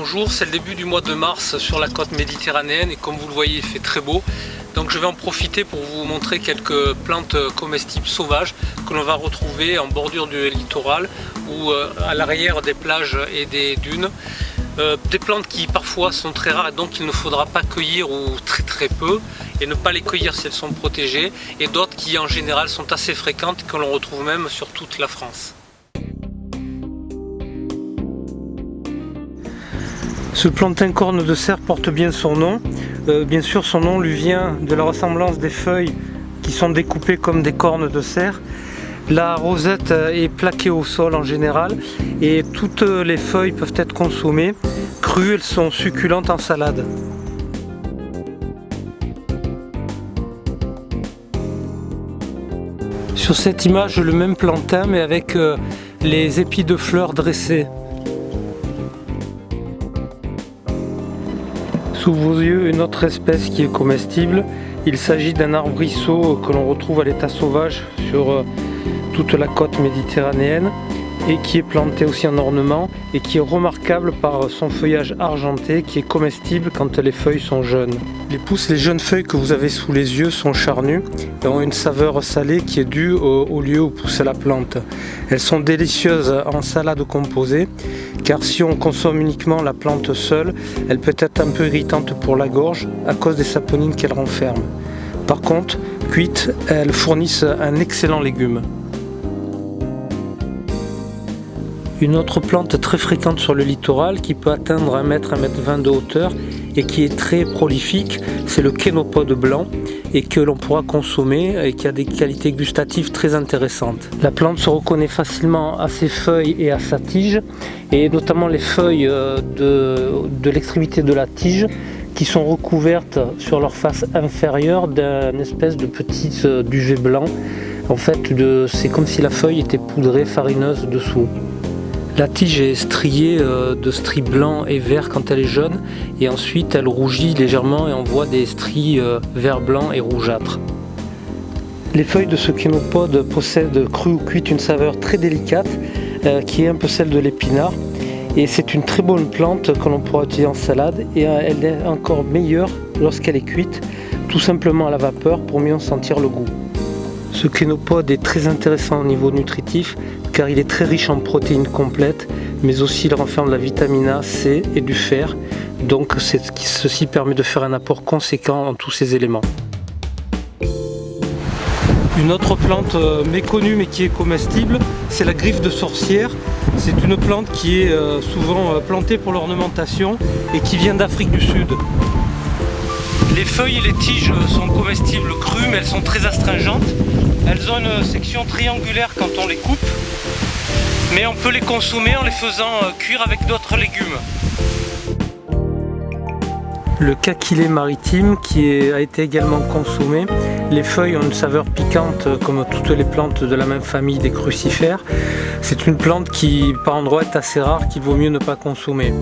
Bonjour, c'est le début du mois de mars sur la côte méditerranéenne et comme vous le voyez il fait très beau. Donc je vais en profiter pour vous montrer quelques plantes comestibles sauvages que l'on va retrouver en bordure du littoral ou à l'arrière des plages et des dunes. Des plantes qui parfois sont très rares et donc il ne faudra pas cueillir ou très peu et ne pas les cueillir si elles sont protégées, et d'autres qui en général sont assez fréquentes et que l'on retrouve même sur toute la France. Ce plantain corne de cerf porte bien son nom. Bien sûr son nom lui vient de la ressemblance des feuilles qui sont découpées comme des cornes de cerf. La rosette est plaquée au sol en général et toutes les feuilles peuvent être consommées. Crues, elles sont succulentes en salade. Sur cette image, le même plantain mais avec les épis de fleurs dressés. Sous vos yeux, une autre espèce qui est comestible. Il s'agit d'un arbrisseau que l'on retrouve à l'état sauvage sur toute la côte méditerranéenne et qui est planté aussi en ornement et qui est remarquable par son feuillage argenté qui est comestible quand les feuilles sont jeunes. Les jeunes feuilles que vous avez sous les yeux sont charnues et ont une saveur salée qui est due au lieu où pousse la plante. Elles sont délicieuses en salade composée car si on consomme uniquement la plante seule, elle peut être un peu irritante pour la gorge à cause des saponines qu'elle renferme. Par contre, cuites, elles fournissent un excellent légume. Une autre plante très fréquente sur le littoral qui peut atteindre 1 m, 1,20 m de hauteur et qui est très prolifique, c'est le kénopode blanc et que l'on pourra consommer et qui a des qualités gustatives très intéressantes. La plante se reconnaît facilement à ses feuilles et à sa tige, et notamment les feuilles de l'extrémité de la tige qui sont recouvertes sur leur face inférieure d'une espèce de petit duvet blanc. En fait, c'est comme si la feuille était poudrée, farineuse dessous. La tige est striée de stries blancs et verts quand elle est jeune et ensuite elle rougit légèrement et on voit des stries vert blanc et rougeâtres. Les feuilles de ce kénopode possèdent crues ou cuites une saveur très délicate qui est un peu celle de l'épinard, et c'est une très bonne plante que l'on pourra utiliser en salade, et elle est encore meilleure lorsqu'elle est cuite, tout simplement à la vapeur pour mieux en sentir le goût. Ce kénopode est très intéressant au niveau nutritif car il est très riche en protéines complètes, mais aussi il renferme de la vitamine A, C et du fer, donc ceci permet de faire un apport conséquent en tous ces éléments. Une autre plante méconnue mais qui est comestible, c'est la griffe de sorcière. C'est une plante qui est souvent plantée pour l'ornementation et qui vient d'Afrique du Sud. Les feuilles et les tiges sont comestibles crues mais elles sont très astringentes. Elles ont une section triangulaire quand on les coupe, mais on peut les consommer en les faisant cuire avec d'autres légumes. Le kakilé maritime qui a été également consommé. Les feuilles ont une saveur piquante comme toutes les plantes de la même famille des crucifères. C'est une plante qui par endroits est assez rare, qu'il vaut mieux ne pas consommer.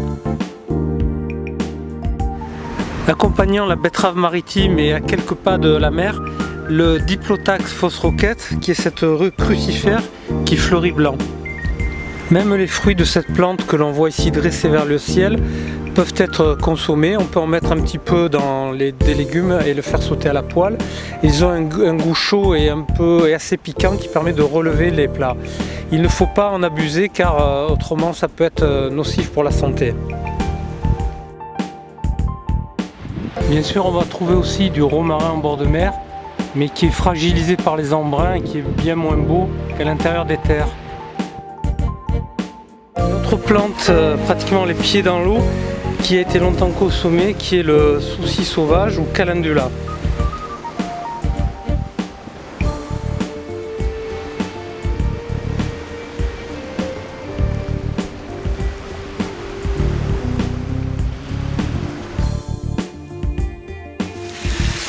Accompagnant la betterave maritime et à quelques pas de la mer, le Diplotax phosroquette qui est cette crucifère qui fleurit blanc. Même les fruits de cette plante que l'on voit ici dressés vers le ciel peuvent être consommés. On peut en mettre un petit peu dans des légumes et le faire sauter à la poêle. Ils ont un goût chaud et assez piquant qui permet de relever les plats. Il ne faut pas en abuser car autrement ça peut être nocif pour la santé. Bien sûr, on va trouver aussi du romarin en bord de mer, mais qui est fragilisé par les embruns et qui est bien moins beau qu'à l'intérieur des terres. Une autre plante, pratiquement les pieds dans l'eau, qui a été longtemps consommée, qui est le souci sauvage ou calendula.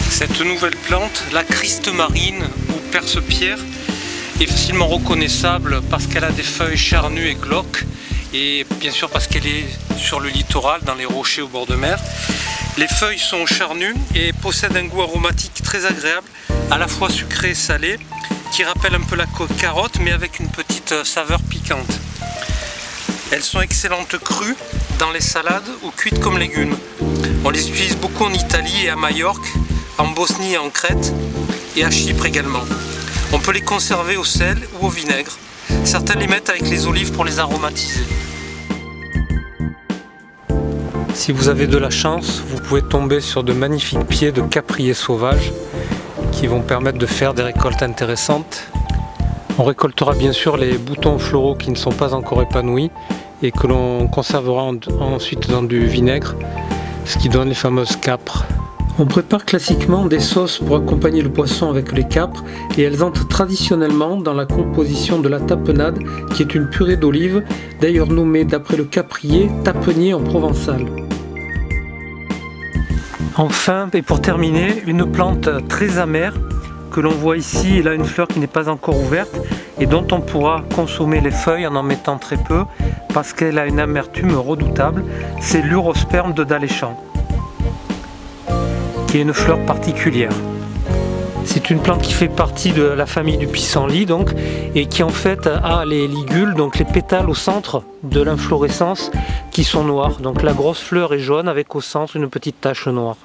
Cette nouvelle plante, la Christe marine ou perce-pierre, est facilement reconnaissable parce qu'elle a des feuilles charnues et glauques, et bien sûr parce qu'elle est sur le littoral, dans les rochers au bord de mer. Les feuilles sont charnues et possèdent un goût aromatique très agréable, à la fois sucré et salé, qui rappelle un peu la carotte mais avec une petite saveur piquante. Elles sont excellentes crues dans les salades ou cuites comme légumes. On les utilise beaucoup en Italie et à Majorque, en Bosnie et en Crète, et à Chypre également. On peut les conserver au sel ou au vinaigre. Certains les mettent avec les olives pour les aromatiser. Si vous avez de la chance, vous pouvez tomber sur de magnifiques pieds de capriers sauvages qui vont permettre de faire des récoltes intéressantes. On récoltera bien sûr les boutons floraux qui ne sont pas encore épanouis et que l'on conservera ensuite dans du vinaigre, ce qui donne les fameuses capres. On prépare classiquement des sauces pour accompagner le poisson avec les capres et elles entrent traditionnellement dans la composition de la tapenade qui est une purée d'olives, d'ailleurs nommée d'après le caprier tapenier en provençal. Enfin, et pour terminer, une plante très amère que l'on voit ici. Elle a une fleur qui n'est pas encore ouverte et dont on pourra consommer les feuilles en mettant très peu parce qu'elle a une amertume redoutable. C'est l'urosperme de Daléchamp, qui est une fleur particulière. C'est une plante qui fait partie de la famille du pissenlit donc, et qui en fait a les ligules, donc les pétales au centre de l'inflorescence qui sont noirs. Donc la grosse fleur est jaune avec au centre une petite tache noire.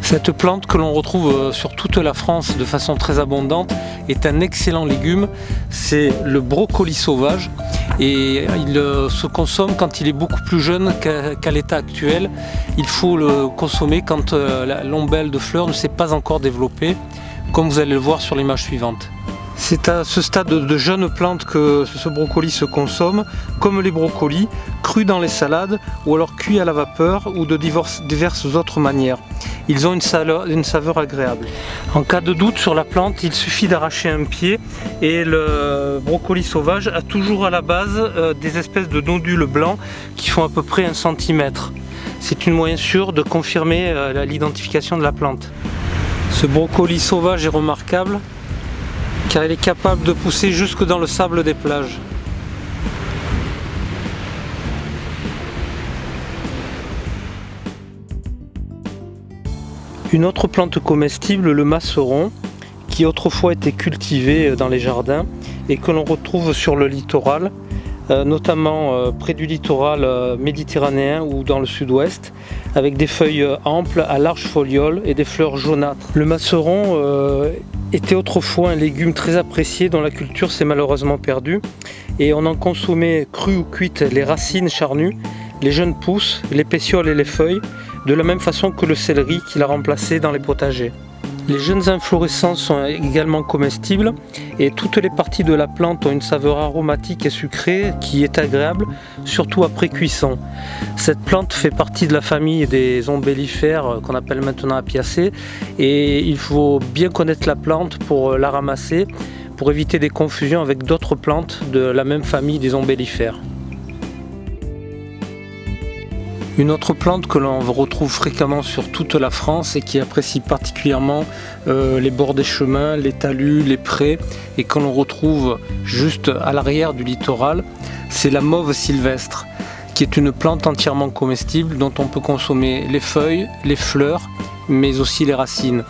Cette plante que l'on retrouve sur toute la France de façon très abondante est un excellent légume, c'est le brocoli sauvage et il se consomme quand il est beaucoup plus jeune qu'à l'état actuel. Il faut le consommer quand l'ombelle de fleurs ne s'est pas encore développée, comme vous allez le voir sur l'image suivante. C'est à ce stade de jeune plante que ce brocoli se consomme, comme les brocolis, crus dans les salades ou alors cuits à la vapeur ou de diverses autres manières. Ils ont une saveur agréable. En cas de doute sur la plante, il suffit d'arracher un pied et le brocoli sauvage a toujours à la base des espèces de nodules blancs qui font à peu près 1 cm. C'est une moyen sûr de confirmer l'identification de la plante. Ce brocoli sauvage est remarquable car il est capable de pousser jusque dans le sable des plages. Une autre plante comestible, le masseron, qui autrefois était cultivé dans les jardins et que l'on retrouve sur le littoral, notamment près du littoral méditerranéen ou dans le sud-ouest, avec des feuilles amples à larges folioles et des fleurs jaunâtres. Le masseron était autrefois un légume très apprécié dont la culture s'est malheureusement perdue et on en consommait cru ou cuite les racines charnues, les jeunes pousses, les pétioles et les feuilles, de la même façon que le céleri qu'il a remplacé dans les potagers. Les jeunes inflorescences sont également comestibles et toutes les parties de la plante ont une saveur aromatique et sucrée qui est agréable, surtout après cuisson. Cette plante fait partie de la famille des ombellifères qu'on appelle maintenant apiacées et il faut bien connaître la plante pour la ramasser, pour éviter des confusions avec d'autres plantes de la même famille des ombellifères. Une autre plante que l'on retrouve fréquemment sur toute la France et qui apprécie particulièrement les bords des chemins, les talus, les prés et que l'on retrouve juste à l'arrière du littoral, c'est la mauve sylvestre qui est une plante entièrement comestible dont on peut consommer les feuilles, les fleurs mais aussi les racines.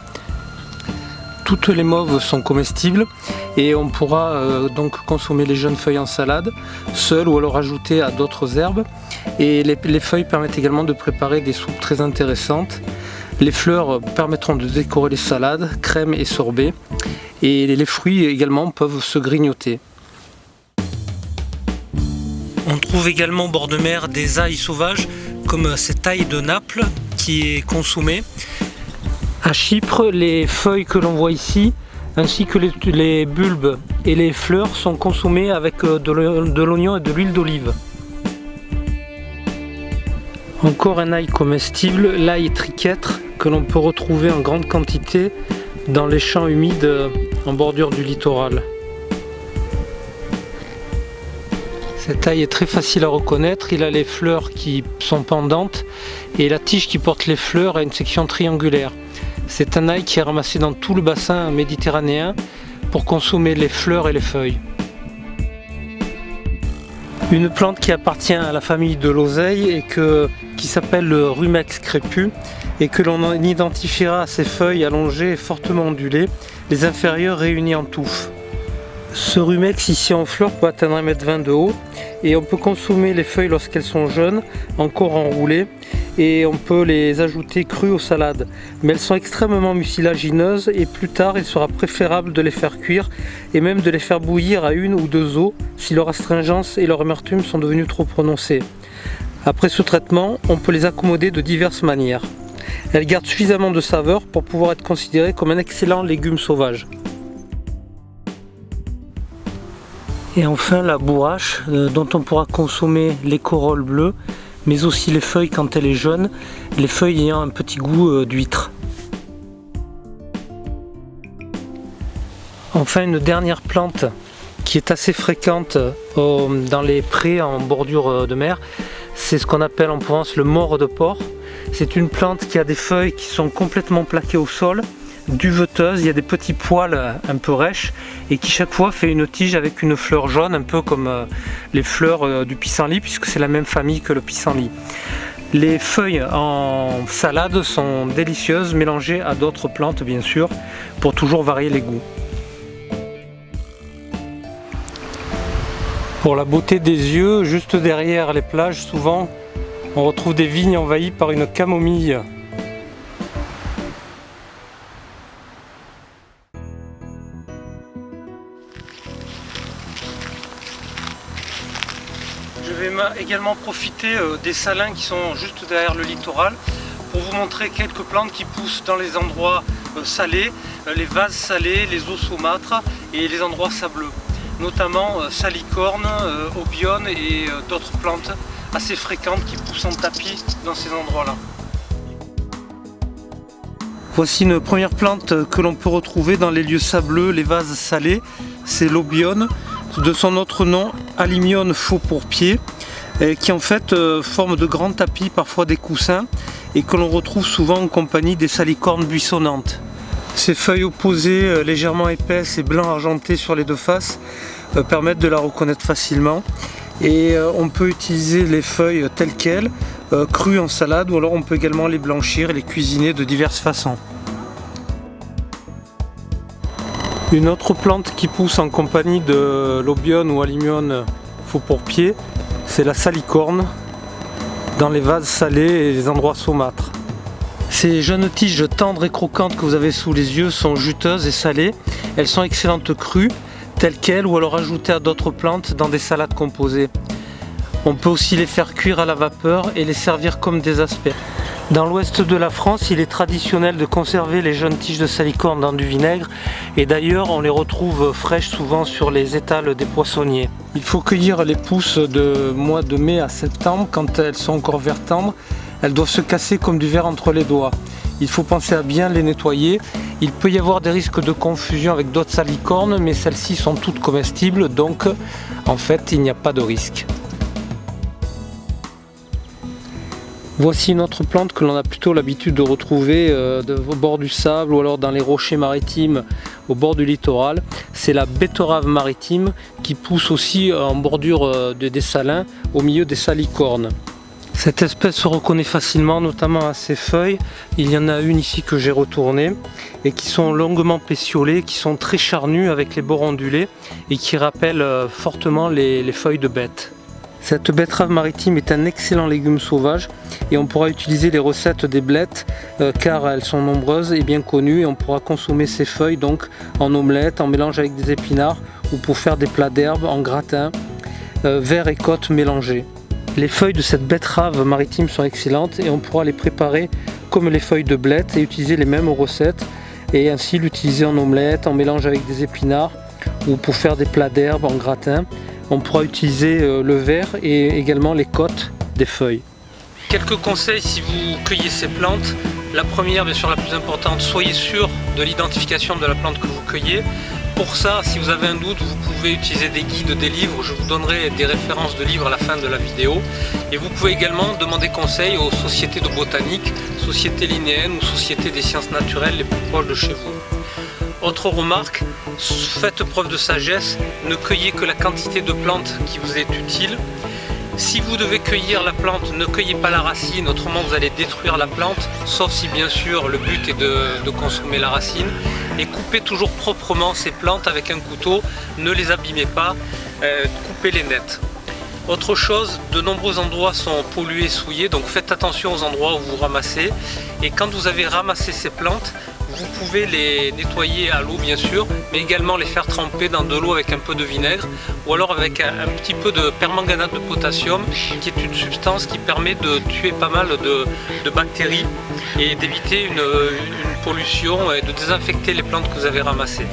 Toutes les mauves sont comestibles et on pourra donc consommer les jeunes feuilles en salade, seules ou alors ajoutées à d'autres herbes. Et les feuilles permettent également de préparer des soupes très intéressantes. Les fleurs permettront de décorer les salades, crèmes et sorbets. Et les fruits également peuvent se grignoter. On trouve également au bord de mer des ailles sauvages comme cette ail de Naples qui est consommée. À Chypre, les feuilles que l'on voit ici, ainsi que les bulbes et les fleurs sont consommées avec de l'oignon et de l'huile d'olive. Encore un ail comestible, l'ail triquetre, que l'on peut retrouver en grande quantité dans les champs humides en bordure du littoral. Cet ail est très facile à reconnaître, il a les fleurs qui sont pendantes et la tige qui porte les fleurs a une section triangulaire. C'est un ail qui est ramassé dans tout le bassin méditerranéen pour consommer les fleurs et les feuilles. Une plante qui appartient à la famille de l'oseille et qui s'appelle le rumex crépus et que l'on identifiera à ses feuilles allongées et fortement ondulées, les inférieures réunies en touffes. Ce rumex ici en fleurs peut atteindre 1,20 m de haut et on peut consommer les feuilles lorsqu'elles sont jeunes, encore enroulées, et on peut les ajouter crues aux salades. Mais elles sont extrêmement mucilagineuses et plus tard il sera préférable de les faire cuire et même de les faire bouillir à 1 ou 2 eaux si leur astringence et leur amertume sont devenus trop prononcés. Après ce traitement, on peut les accommoder de diverses manières. Elles gardent suffisamment de saveur pour pouvoir être considérées comme un excellent légume sauvage. Et enfin la bourrache dont on pourra consommer les corolles bleues mais aussi les feuilles quand elle est jeune, les feuilles ayant un petit goût d'huître. Enfin une dernière plante qui est assez fréquente dans les prés en bordure de mer, c'est ce qu'on appelle en Provence le mors de porc. C'est une plante qui a des feuilles qui sont complètement plaquées au sol, duveteuses, il y a des petits poils un peu rêches et qui chaque fois fait une tige avec une fleur jaune, un peu comme les fleurs du pissenlit puisque c'est la même famille que le pissenlit. Les feuilles en salade sont délicieuses, mélangées à d'autres plantes bien sûr, pour toujours varier les goûts. Pour la beauté des yeux, juste derrière les plages, souvent on retrouve des vignes envahies par une camomille. Je vais également profiter des salins qui sont juste derrière le littoral pour vous montrer quelques plantes qui poussent dans les endroits salés, les vases salés, les eaux saumâtres et les endroits sableux, notamment salicorne, obione et d'autres plantes assez fréquentes qui poussent en tapis dans ces endroits-là. Voici une première plante que l'on peut retrouver dans les lieux sableux, les vases salés, c'est l'obione, de son autre nom Alimione faux pour pied, qui en fait forme de grands tapis, parfois des coussins, et que l'on retrouve souvent en compagnie des salicornes buissonnantes. Ces feuilles opposées, légèrement épaisses et blanc argenté sur les deux faces, permettent de la reconnaître facilement. Et on peut utiliser les feuilles telles quelles, crues en salade, ou alors on peut également les blanchir et les cuisiner de diverses façons. Une autre plante qui pousse en compagnie de l'obione ou alimione faux pour pied, c'est la salicorne dans les vases salés et les endroits saumâtres. Ces jeunes tiges tendres et croquantes que vous avez sous les yeux sont juteuses et salées. Elles sont excellentes crues, telles quelles, ou alors ajoutées à d'autres plantes dans des salades composées. On peut aussi les faire cuire à la vapeur et les servir comme des asperges. Dans l'ouest de la France, il est traditionnel de conserver les jeunes tiges de salicorne dans du vinaigre et d'ailleurs on les retrouve fraîches souvent sur les étals des poissonniers. Il faut cueillir les pousses de mois de mai à septembre quand elles sont encore vert tendre. Elles doivent se casser comme du verre entre les doigts. Il faut penser à bien les nettoyer. Il peut y avoir des risques de confusion avec d'autres salicornes, mais celles-ci sont toutes comestibles, donc en fait il n'y a pas de risque. Voici une autre plante que l'on a plutôt l'habitude de retrouver au bord du sable ou alors dans les rochers maritimes au bord du littoral. C'est la betterave maritime qui pousse aussi en bordure des salins au milieu des salicornes. Cette espèce se reconnaît facilement, notamment à ses feuilles. Il y en a une ici que j'ai retournée et qui sont longuement pétiolées, qui sont très charnues avec les bords ondulés et qui rappellent fortement les feuilles de bête. Cette betterave maritime est un excellent légume sauvage et on pourra utiliser les recettes des blettes car elles sont nombreuses et bien connues et on pourra consommer ces feuilles donc en omelette, en mélange avec des épinards ou pour faire des plats d'herbes en gratin, verre et côte mélangés. Les feuilles de cette betterave maritime sont excellentes et on pourra les préparer comme les feuilles de blettes et utiliser les mêmes recettes et ainsi l'utiliser en omelette, en mélange avec des épinards ou pour faire des plats d'herbes en gratin. On pourra utiliser le verre et également les côtes des feuilles. Quelques conseils si vous cueillez ces plantes. La première, bien sûr la plus importante, soyez sûr de l'identification de la plante que vous cueillez. Pour ça, si vous avez un doute, vous pouvez utiliser des guides, des livres. Je vous donnerai des références de livres à la fin de la vidéo. Et vous pouvez également demander conseil aux sociétés de botanique, sociétés linéennes ou sociétés des sciences naturelles les plus proches de chez vous. Autre remarque, faites preuve de sagesse, ne cueillez que la quantité de plantes qui vous est utile Si vous devez cueillir la plante, ne cueillez pas la racine, autrement vous allez détruire la plante, sauf si bien sûr le but est de consommer la racine. Et coupez toujours proprement ces plantes avec un couteau, ne les abîmez pas, coupez-les net. Autre chose, de nombreux endroits sont pollués, souillés, donc faites attention aux endroits où vous ramassez. Et quand vous avez ramassé ces plantes, vous pouvez les nettoyer à l'eau bien sûr, mais également les faire tremper dans de l'eau avec un peu de vinaigre ou alors avec un petit peu de permanganate de potassium, qui est une substance qui permet de tuer pas mal de bactéries et d'éviter une pollution et de désinfecter les plantes que vous avez ramassées.